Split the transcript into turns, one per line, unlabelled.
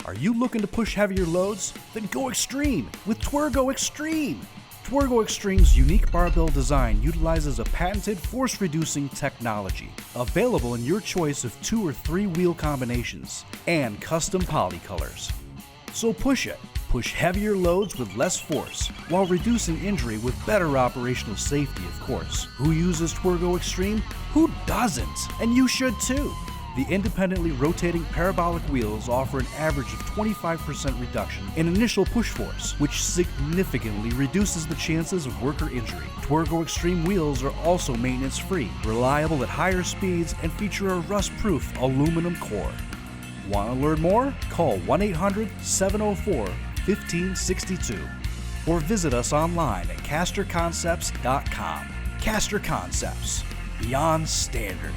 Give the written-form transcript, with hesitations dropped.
Are you looking to push heavier loads? Then go extreme with TWERGO Xtreme! TWERGO Xtreme's unique barbell design utilizes a patented force-reducing technology, available in your choice of 2 or 3 wheel combinations, and custom poly colors. So push it. Push heavier loads with less force, while reducing injury with better operational safety, of course. Who uses TWERGO Xtreme? Who doesn't? And you should too! The independently rotating parabolic wheels offer an average of 25% reduction in initial push force, which significantly reduces the chances of worker injury. TWERGO Xtreme wheels are also maintenance-free, reliable at higher speeds, and feature a rust-proof aluminum core. Want to learn more? Call 1-800-704-1562 or visit us online at casterconcepts.com. Caster Concepts, beyond standard.